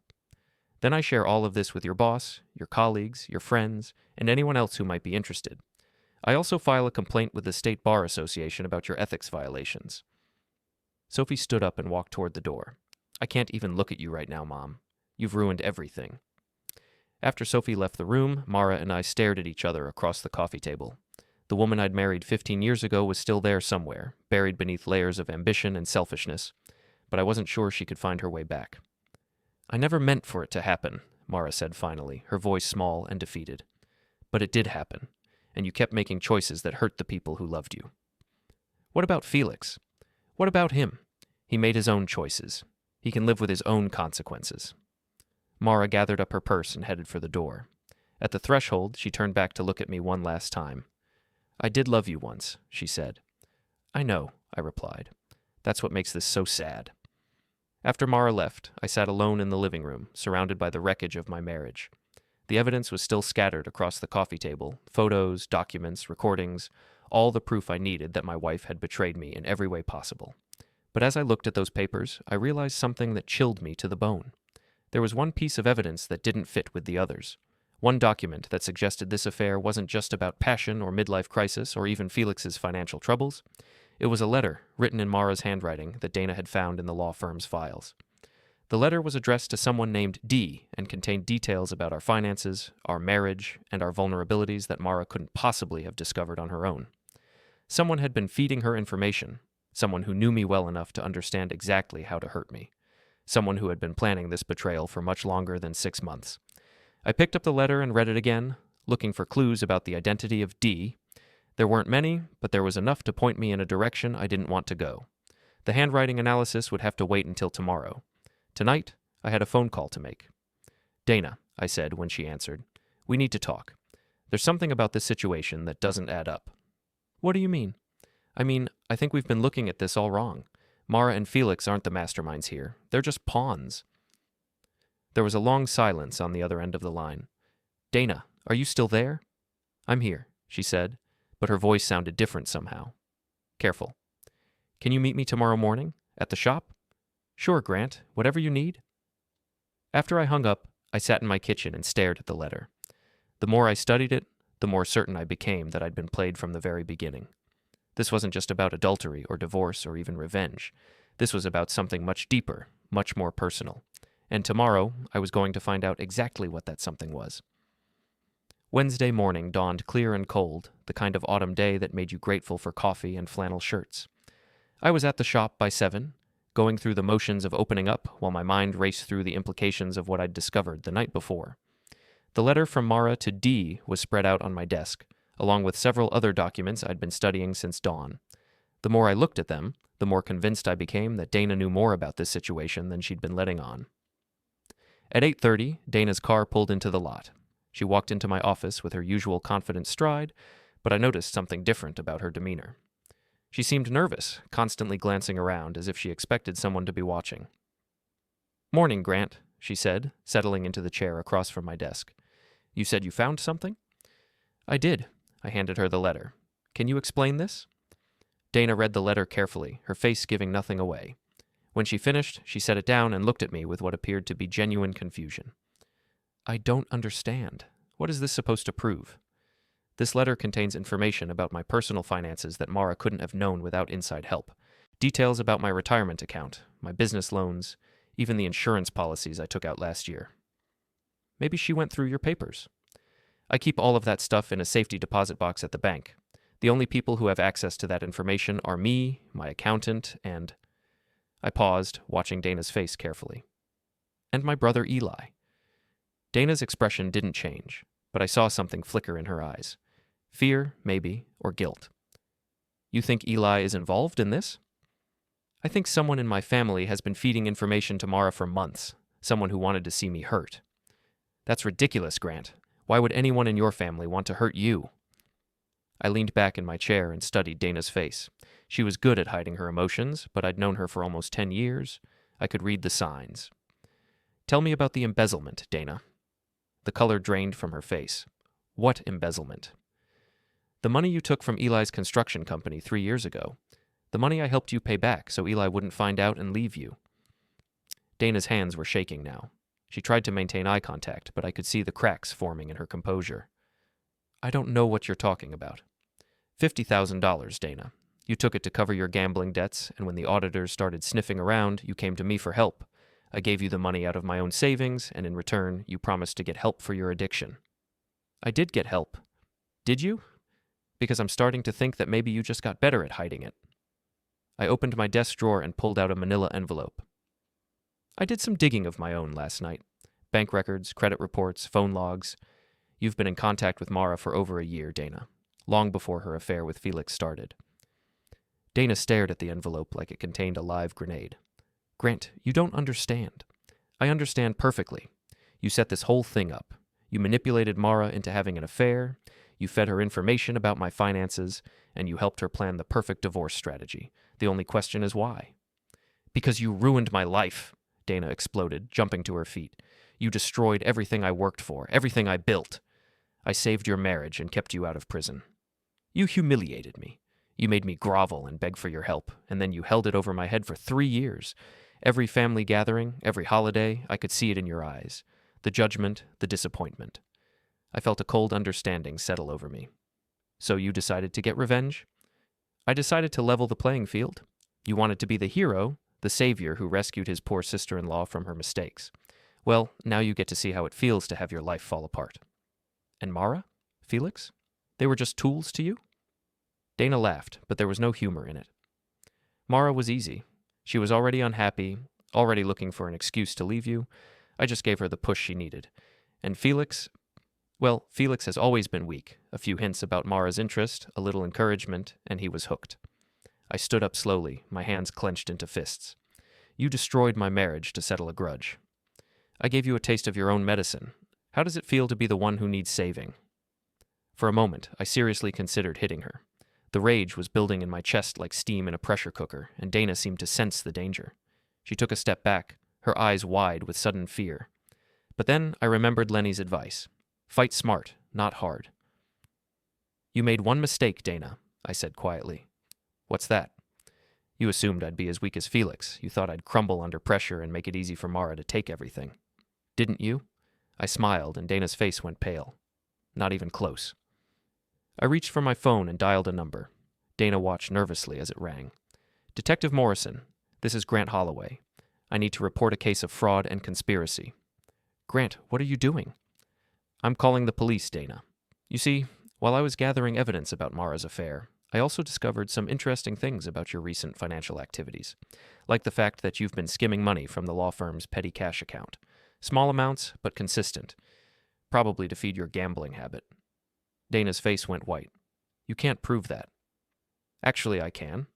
"then I share all of this with your boss, your colleagues, your friends, and anyone else who might be interested. I also file a complaint with the State Bar Association about your ethics violations." Sophie stood up and walked toward the door. "I can't even look at you right now, Mom. You've ruined everything." After Sophie left the room, Mara and I stared at each other across the coffee table. The woman I'd married 15 years ago was still there somewhere, buried beneath layers of ambition and selfishness, but I wasn't sure she could find her way back. "I never meant for it to happen," Mara said finally, her voice small and defeated. "But it did happen, and you kept making choices that hurt the people who loved you." "What about Felix? What about him? He made his own choices. He can live with his own consequences." Mara gathered up her purse and headed for the door. At the threshold, she turned back to look at me one last time. "I did love you once," she said. "I know," I replied. "That's what makes this so sad." After Mara left, I sat alone in the living room, surrounded by the wreckage of my marriage. The evidence was still scattered across the coffee table, photos, documents, recordings, all the proof I needed that my wife had betrayed me in every way possible. But as I looked at those papers, I realized something that chilled me to the bone. There was one piece of evidence that didn't fit with the others. One document that suggested this affair wasn't just about passion or midlife crisis or even Felix's financial troubles. It was a letter written in Mara's handwriting that Dana had found in the law firm's files. The letter was addressed to someone named D and contained details about our finances, our marriage, and our vulnerabilities that Mara couldn't possibly have discovered on her own. Someone had been feeding her information, someone who knew me well enough to understand exactly how to hurt me, someone who had been planning this betrayal for much longer than 6 months. I picked up the letter and read it again, looking for clues about the identity of D. There weren't many, but there was enough to point me in a direction I didn't want to go. The handwriting analysis would have to wait until tomorrow. Tonight, I had a phone call to make. "Dana," I said when she answered, "we need to talk. There's something about this situation that doesn't add up." "What do you mean?" "I mean, I think we've been looking at this all wrong. Mara and Felix aren't the masterminds here. They're just pawns." There was a long silence on the other end of the line. "Dana, are you still there?" "I'm here," she said, but her voice sounded different somehow. "Careful. Can you meet me tomorrow morning? At the shop? Sure, Grant. Whatever you need. After I hung up, I sat in my kitchen and stared at the letter. The more I studied it, the more certain I became that I'd been played from the very beginning. This wasn't just about adultery or divorce or even revenge. This was about something much deeper, much more personal. And tomorrow, I was going to find out exactly what that something was. Wednesday morning dawned clear and cold, the kind of autumn day that made you grateful for coffee and flannel shirts. I was at the shop by 7, going through the motions of opening up while my mind raced through the implications of what I'd discovered the night before. The letter from Mara to D was spread out on my desk, along with several other documents I'd been studying since dawn. The more I looked at them, the more convinced I became that Dana knew more about this situation than she'd been letting on. At 8:30, Dana's car pulled into the lot. She walked into my office with her usual confident stride, but I noticed something different about her demeanor. She seemed nervous, constantly glancing around as if she expected someone to be watching. "Morning, Grant," she said, settling into the chair across from my desk. "You said you found something?" "I did." I handed her the letter. "Can you explain this?" Dana read the letter carefully, her face giving nothing away. When she finished, she set it down and looked at me with what appeared to be genuine confusion. "I don't understand. What is this supposed to prove?" "This letter contains information about my personal finances that Mara couldn't have known without inside help. Details about my retirement account, my business loans, even the insurance policies I took out last year." "Maybe she went through your papers." "I keep all of that stuff in a safety deposit box at the bank. The only people who have access to that information are me, my accountant, and—" I paused, watching Dana's face carefully. "And my brother Eli." Dana's expression didn't change, but I saw something flicker in her eyes. Fear, maybe, or guilt. "You think Eli is involved in this?" "I think someone in my family has been feeding information to Mara for months, someone who wanted to see me hurt." "That's ridiculous, Grant. Why would anyone in your family want to hurt you?" I leaned back in my chair and studied Dana's face. She was good at hiding her emotions, but I'd known her for almost 10 years. I could read the signs. "Tell me about the embezzlement, Dana." The color drained from her face. "What embezzlement?" "The money you took from Eli's construction company 3 years ago. The money I helped you pay back so Eli wouldn't find out and leave you." Dana's hands were shaking now. She tried to maintain eye contact, but I could see the cracks forming in her composure. "I don't know what you're talking about." $50,000, Dana. You took it to cover your gambling debts, and when the auditors started sniffing around, you came to me for help. I gave you the money out of my own savings, and in return, you promised to get help for your addiction. "I did get help." "Did you?" "Because I'm starting to think that maybe you just got better at hiding it." I opened my desk drawer and pulled out a manila envelope. "I did some digging of my own last night. Bank records, credit reports, phone logs. You've been in contact with Mara for over a year, Dana, long before her affair with Felix started." Dana stared at the envelope like it contained a live grenade. "Grant, you don't understand." "I understand perfectly. You set this whole thing up. You manipulated Mara into having an affair, you fed her information about my finances, and you helped her plan the perfect divorce strategy. The only question is why." "Because you ruined my life," Dana exploded, jumping to her feet. "You destroyed everything I worked for, everything I built. I saved your marriage and kept you out of prison. You humiliated me. You made me grovel and beg for your help, and then you held it over my head for 3 years. Every family gathering, every holiday, I could see it in your eyes. The judgment, the disappointment." I felt a cold understanding settle over me. "So you decided to get revenge?" "I decided to level the playing field. You wanted to be the hero, the savior who rescued his poor sister-in-law from her mistakes. Well, now you get to see how it feels to have your life fall apart." "And Mara? Felix? They were just tools to you?" Dana laughed, but there was no humor in it. "Mara was easy. She was already unhappy, already looking for an excuse to leave you. I just gave her the push she needed. And Felix, well, Felix has always been weak. A few hints about Mara's interest, a little encouragement, and he was hooked." I stood up slowly, my hands clenched into fists. "You destroyed my marriage to settle a grudge. I gave you a taste of your own medicine. How does it feel to be the one who needs saving?" For a moment, I seriously considered hitting her. The rage was building in my chest like steam in a pressure cooker, and Dana seemed to sense the danger. She took a step back, her eyes wide with sudden fear. But then I remembered Lenny's advice. Fight smart, not hard. "You made one mistake, Dana," I said quietly. "What's that?" You assumed I'd be as weak as Felix. You thought I'd crumble under pressure and make it easy for Mara to take everything. Didn't you? I smiled, and Dana's face went pale. Not even close. I reached for my phone and dialed a number. Dana watched nervously as it rang. Detective Morrison, this is Grant Holloway. I need to report a case of fraud and conspiracy. Grant, what are you doing? I'm calling the police, Dana. You see, while I was gathering evidence about Mara's affair, I also discovered some interesting things about your recent financial activities, like the fact that you've been skimming money from the law firm's petty cash account. Small amounts, but consistent. Probably to feed your gambling habit. Dana's face went white. You can't prove that. Actually, I can.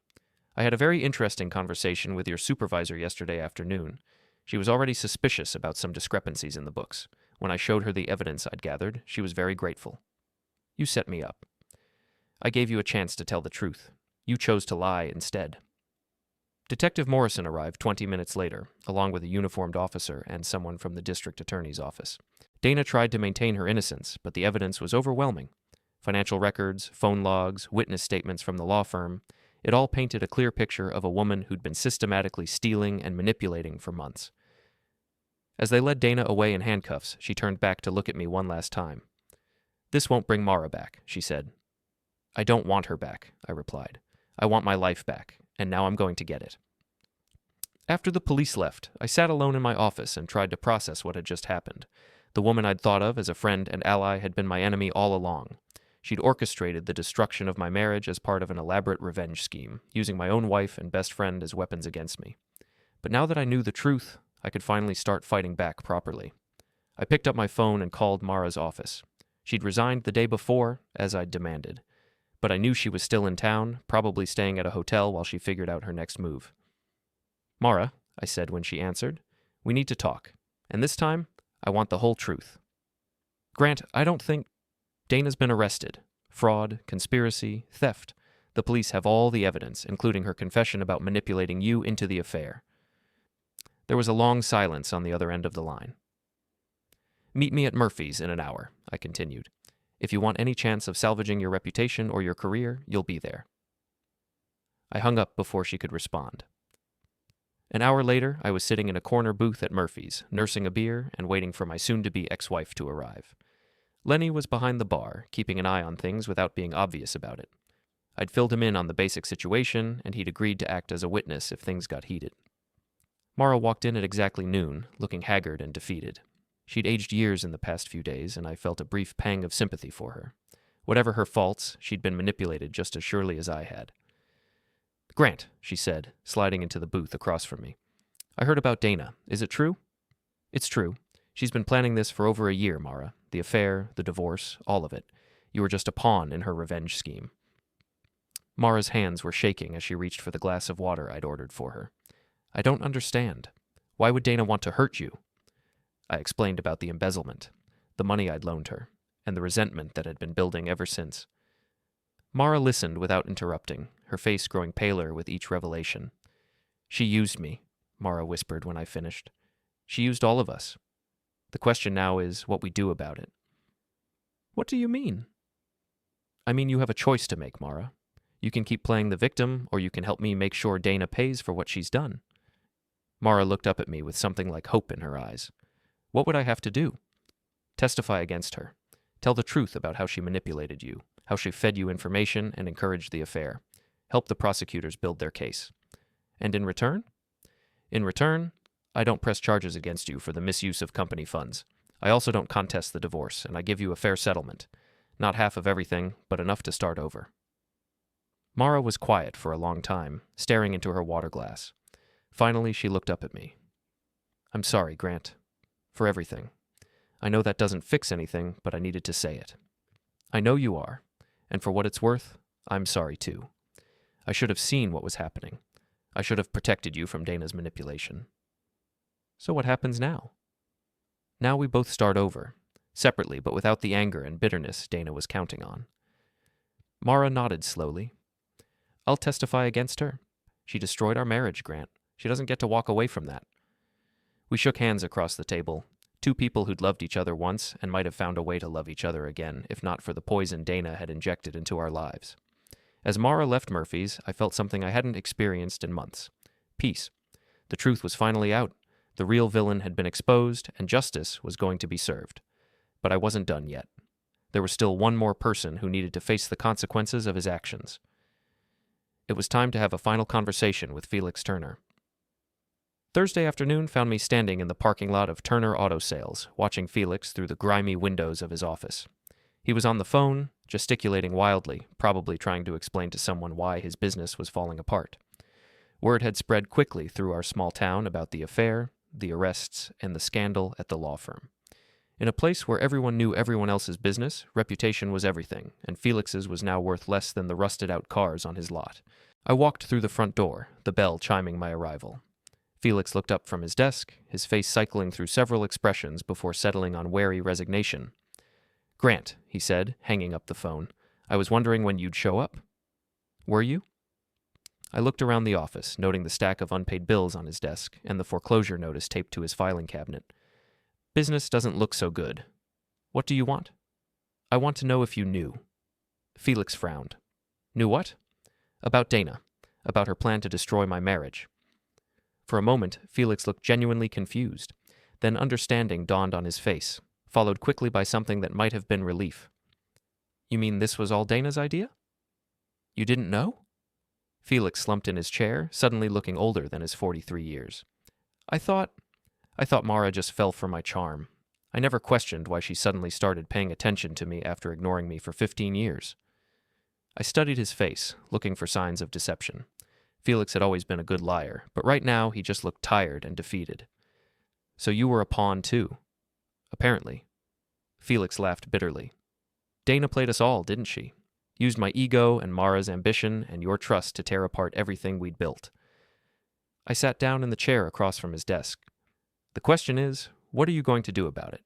I had a very interesting conversation with your supervisor yesterday afternoon. She was already suspicious about some discrepancies in the books. When I showed her the evidence I'd gathered, she was very grateful. You set me up. I gave you a chance to tell the truth. You chose to lie instead. Detective Morrison arrived 20 minutes later, along with a uniformed officer and someone from the district attorney's office. Dana tried to maintain her innocence, but the evidence was overwhelming. Financial records, phone logs, witness statements from the law firm, it all painted a clear picture of a woman who'd been systematically stealing and manipulating for months. As they led Dana away in handcuffs, she turned back to look at me one last time. This won't bring Mara back, she said. I don't want her back, I replied. I want my life back, and now I'm going to get it. After the police left, I sat alone in my office and tried to process what had just happened. The woman I'd thought of as a friend and ally had been my enemy all along. She'd orchestrated the destruction of my marriage as part of an elaborate revenge scheme, using my own wife and best friend as weapons against me. But now that I knew the truth, I could finally start fighting back properly. I picked up my phone and called Mara's office. She'd resigned the day before, as I'd demanded. But I knew she was still in town, probably staying at a hotel while she figured out her next move. Mara, I said when she answered, we need to talk. And this time, I want the whole truth. Grant, I don't think... Dana's been arrested. Fraud, conspiracy, theft. The police have all the evidence, including her confession about manipulating you into the affair. There was a long silence on the other end of the line. Meet me at Murphy's in an hour, I continued. If you want any chance of salvaging your reputation or your career, you'll be there. I hung up before she could respond. An hour later, I was sitting in a corner booth at Murphy's, nursing a beer and waiting for my soon-to-be ex-wife to arrive. Lenny was behind the bar, keeping an eye on things without being obvious about it. I'd filled him in on the basic situation, and he'd agreed to act as a witness if things got heated. Mara walked in at exactly noon, looking haggard and defeated. She'd aged years in the past few days, and I felt a brief pang of sympathy for her. Whatever her faults, she'd been manipulated just as surely as I had. Grant, she said, sliding into the booth across from me. I heard about Dana. Is it true? It's true. She's been planning this for over a year, Mara. The affair, the divorce, all of it. You were just a pawn in her revenge scheme. Mara's hands were shaking as she reached for the glass of water I'd ordered for her. I don't understand. Why would Dana want to hurt you? I explained about the embezzlement, the money I'd loaned her, and the resentment that had been building ever since. Mara listened without interrupting, her face growing paler with each revelation. She used me, Mara whispered when I finished. She used all of us. The question now is what we do about it. What do you mean? I mean you have a choice to make, Mara. You can keep playing the victim, or you can help me make sure Dana pays for what she's done. Mara looked up at me with something like hope in her eyes. What would I have to do? Testify against her. Tell the truth about how she manipulated you, how she fed you information and encouraged the affair. Help the prosecutors build their case. And in return? In return, I don't press charges against you for the misuse of company funds. I also don't contest the divorce, and I give you a fair settlement. Not half of everything, but enough to start over. Mara was quiet for a long time, staring into her water glass. Finally, she looked up at me. I'm sorry, Grant. For everything. I know that doesn't fix anything, but I needed to say it. I know you are, and for what it's worth, I'm sorry too. I should have seen what was happening. I should have protected you from Dana's manipulation. So what happens now? Now we both start over, separately but without the anger and bitterness Dana was counting on. Mara nodded slowly. I'll testify against her. She destroyed our marriage, Grant. She doesn't get to walk away from that. We shook hands across the table, two people who'd loved each other once and might have found a way to love each other again if not for the poison Dana had injected into our lives. As Mara left Murphy's, I felt something I hadn't experienced in months. Peace. The truth was finally out. The real villain had been exposed, and justice was going to be served. But I wasn't done yet. There was still one more person who needed to face the consequences of his actions. It was time to have a final conversation with Felix Turner. Thursday afternoon found me standing in the parking lot of Turner Auto Sales, watching Felix through the grimy windows of his office. He was on the phone, gesticulating wildly, probably trying to explain to someone why his business was falling apart. Word had spread quickly through our small town about the affair, the arrests, and the scandal at the law firm. In a place where everyone knew everyone else's business, reputation was everything, and Felix's was now worth less than the rusted-out cars on his lot. I walked through the front door, the bell chiming my arrival. Felix looked up from his desk, his face cycling through several expressions before settling on wary resignation. "Grant," he said, hanging up the phone, "I was wondering when you'd show up." "Were you?" I looked around the office, noting the stack of unpaid bills on his desk and the foreclosure notice taped to his filing cabinet. "Business doesn't look so good. What do you want?" "I want to know if you knew." Felix frowned. "Knew what?" "About Dana. About her plan to destroy my marriage." For a moment, Felix looked genuinely confused. Then understanding dawned on his face, followed quickly by something that might have been relief. "You mean this was all Dana's idea?" "You didn't know?" Felix slumped in his chair, suddenly looking older than his 43 years. I thought Mara just fell for my charm. I never questioned why she suddenly started paying attention to me after ignoring me for 15 years. I studied his face, looking for signs of deception. Felix had always been a good liar, but right now he just looked tired and defeated. "So you were a pawn too?" "Apparently." Felix laughed bitterly. "Dana played us all, didn't she? Used my ego and Mara's ambition and your trust to tear apart everything we'd built." I sat down in the chair across from his desk. "The question is, what are you going to do about it?"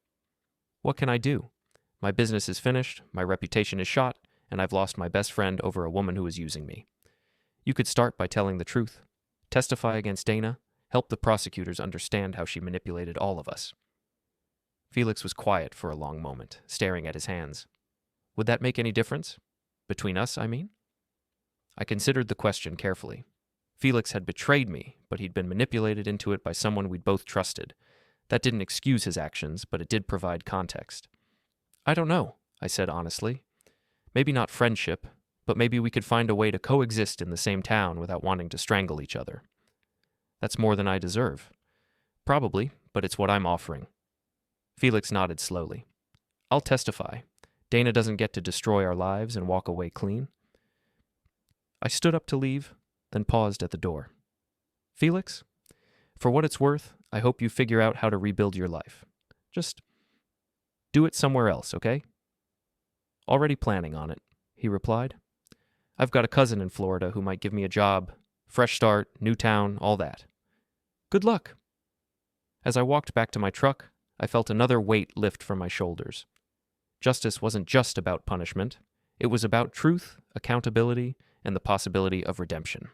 "What can I do? My business is finished, my reputation is shot, and I've lost my best friend over a woman who is using me. You could start by telling the truth. Testify against Dana. Help the prosecutors understand how she manipulated all of us." Felix was quiet for a long moment, staring at his hands. "Would that make any difference? Between us, I mean?" I considered the question carefully. Felix had betrayed me, but he'd been manipulated into it by someone we'd both trusted. That didn't excuse his actions, but it did provide context. "I don't know," I said honestly. "Maybe not friendship, but maybe we could find a way to coexist in the same town without wanting to strangle each other." "That's more than I deserve." "Probably, but it's what I'm offering." Felix nodded slowly. "I'll testify. Dana doesn't get to destroy our lives and walk away clean." I stood up to leave, then paused at the door. "Felix, for what it's worth, I hope you figure out how to rebuild your life. Just do it somewhere else, okay?" "Already planning on it," he replied. "I've got a cousin in Florida who might give me a job. Fresh start, new town, all that." "Good luck." As I walked back to my truck, I felt another weight lift from my shoulders. Justice wasn't just about punishment. It was about truth, accountability, and the possibility of redemption.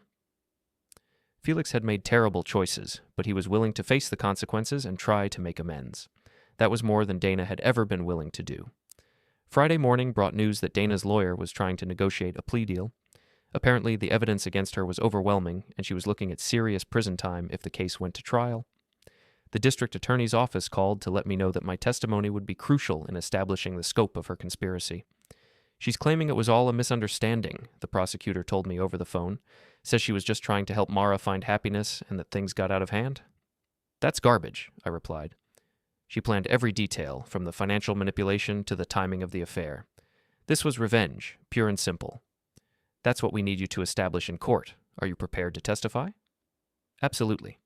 Felix had made terrible choices, but he was willing to face the consequences and try to make amends. That was more than Dana had ever been willing to do. Friday morning brought news that Dana's lawyer was trying to negotiate a plea deal. Apparently, the evidence against her was overwhelming, and she was looking at serious prison time if the case went to trial. The district attorney's office called to let me know that my testimony would be crucial in establishing the scope of her conspiracy. "She's claiming it was all a misunderstanding," the prosecutor told me over the phone. "Says she was just trying to help Mara find happiness and that things got out of hand." "That's garbage," I replied. "She planned every detail, from the financial manipulation to the timing of the affair. This was revenge, pure and simple. That's what we need you to establish in court. Are you prepared to testify?" "Absolutely."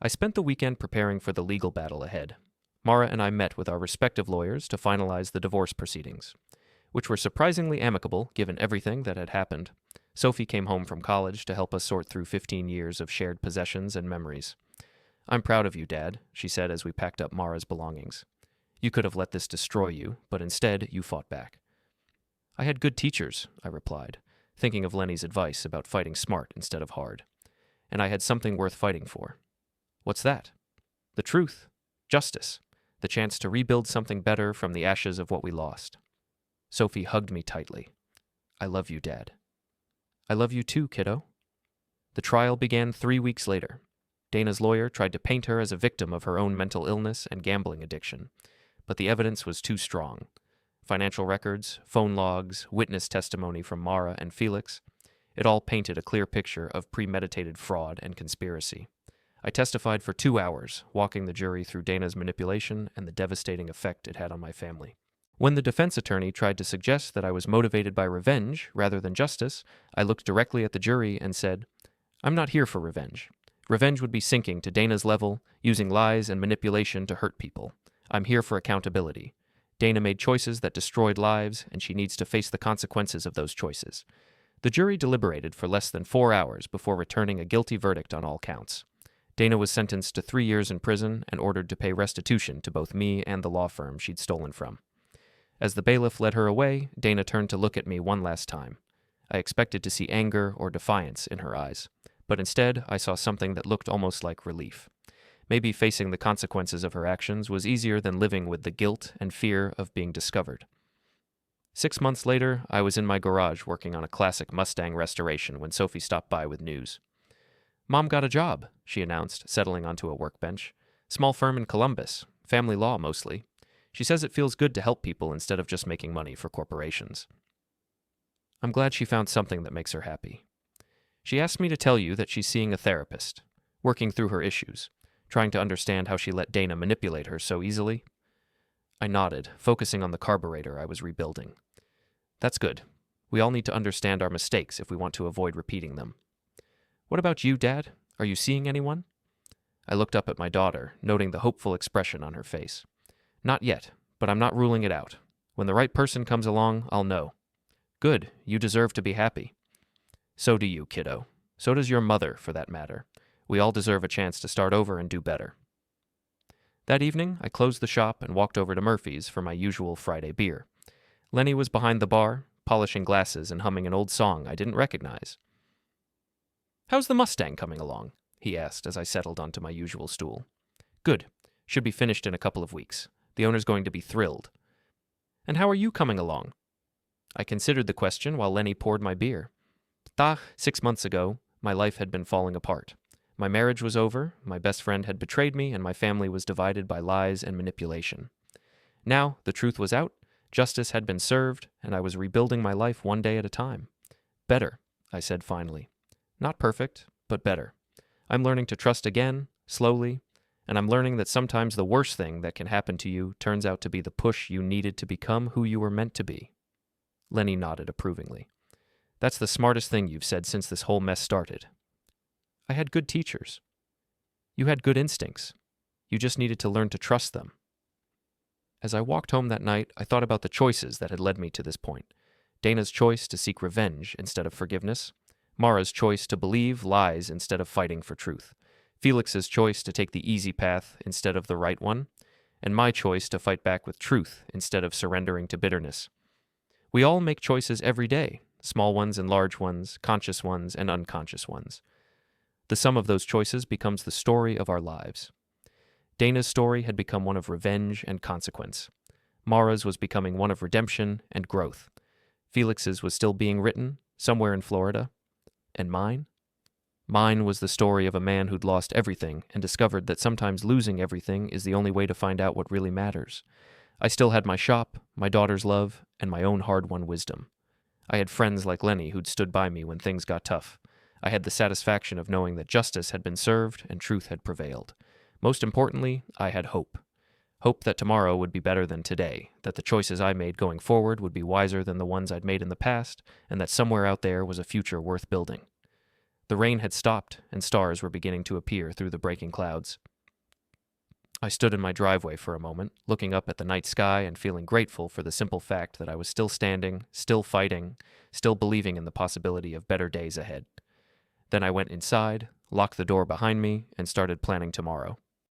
I spent the weekend preparing for the legal battle ahead. Mara and I met with our respective lawyers to finalize the divorce proceedings, which were surprisingly amicable given everything that had happened. Sophie came home from college to help us sort through 15 years of shared possessions and memories. "I'm proud of you, Dad," she said as we packed up Mara's belongings. "You could have let this destroy you, but instead you fought back." "I had good teachers," I replied, thinking of Lenny's advice about fighting smart instead of hard. "And I had something worth fighting for." "What's that?" "The truth. Justice. The chance to rebuild something better from the ashes of what we lost." Sophie hugged me tightly. "I love you, Dad." I love you too, kiddo. The trial began 3 weeks later. Dana's lawyer tried to paint her as a victim of her own mental illness and gambling addiction, but the evidence was too strong. Financial records, phone logs, witness testimony from Mara and Felix, it all painted a clear picture of premeditated fraud and conspiracy. I testified for 2 hours, walking the jury through Dana's manipulation and the devastating effect it had on my family. When the defense attorney tried to suggest that I was motivated by revenge rather than justice, I looked directly at the jury and said, "I'm not here for revenge. Revenge would be sinking to Dana's level, using lies and manipulation to hurt people. I'm here for accountability. Dana made choices that destroyed lives, and she needs to face the consequences of those choices." The jury deliberated for less than 4 hours before returning a guilty verdict on all counts. Dana was sentenced to 3 years in prison and ordered to pay restitution to both me and the law firm she'd stolen from. As the bailiff led her away, Dana turned to look at me one last time. I expected to see anger or defiance in her eyes, but instead I saw something that looked almost like relief. Maybe facing the consequences of her actions was easier than living with the guilt and fear of being discovered. 6 months later, I was in my garage working on a classic Mustang restoration when Sophie stopped by with news. "Mom got a job," she announced, settling onto a workbench. "Small firm in Columbus, family law mostly. She says it feels good to help people instead of just making money for corporations." I'm glad she found something that makes her happy. She asked me to tell you that she's seeing a therapist, working through her issues, trying to understand how she let Dana manipulate her so easily. I nodded, focusing on the carburetor I was rebuilding. "That's good. We all need to understand our mistakes if we want to avoid repeating them. What about you, Dad? Are you seeing anyone?" I looked up at my daughter, noting the hopeful expression on her face. "Not yet, but I'm not ruling it out. When the right person comes along, I'll know." "Good. You deserve to be happy." "So do you, kiddo. So does your mother, for that matter. We all deserve a chance to start over and do better." That evening, I closed the shop and walked over to Murphy's for my usual Friday beer. Lenny was behind the bar, polishing glasses and humming an old song I didn't recognize. "How's the Mustang coming along?" he asked as I settled onto my usual stool. "Good. Should be finished in a couple of weeks. The owner's going to be thrilled." "And how are you coming along?" I considered the question while Lenny poured my beer. 6 months ago, my life had been falling apart. My marriage was over, my best friend had betrayed me, and my family was divided by lies and manipulation. Now, the truth was out, justice had been served, and I was rebuilding my life one day at a time. "Better," I said finally. "Not perfect, but better. I'm learning to trust again, slowly, and I'm learning that sometimes the worst thing that can happen to you turns out to be the push you needed to become who you were meant to be." Lenny nodded approvingly. "That's the smartest thing you've said since this whole mess started." "I had good teachers." "You had good instincts. You just needed to learn to trust them." As I walked home that night, I thought about the choices that had led me to this point. Dana's choice to seek revenge instead of forgiveness. Mara's choice to believe lies instead of fighting for truth. Felix's choice to take the easy path instead of the right one. And my choice to fight back with truth instead of surrendering to bitterness. We all make choices every day, small ones and large ones, conscious ones and unconscious ones. The sum of those choices becomes the story of our lives. Dana's story had become one of revenge and consequence. Mara's was becoming one of redemption and growth. Felix's was still being written, somewhere in Florida. And mine? Mine was the story of a man who'd lost everything and discovered that sometimes losing everything is the only way to find out what really matters. I still had my shop, my daughter's love, and my own hard-won wisdom. I had friends like Lenny who'd stood by me when things got tough. I had the satisfaction of knowing that justice had been served and truth had prevailed. Most importantly, I had hope. Hope that tomorrow would be better than today, that the choices I made going forward would be wiser than the ones I'd made in the past, and that somewhere out there was a future worth building. The rain had stopped, and stars were beginning to appear through the breaking clouds. I stood in my driveway for a moment, looking up at the night sky and feeling grateful for the simple fact that I was still standing, still fighting, still believing in the possibility of better days ahead. Then I went inside, locked the door behind me, and started planning tomorrow.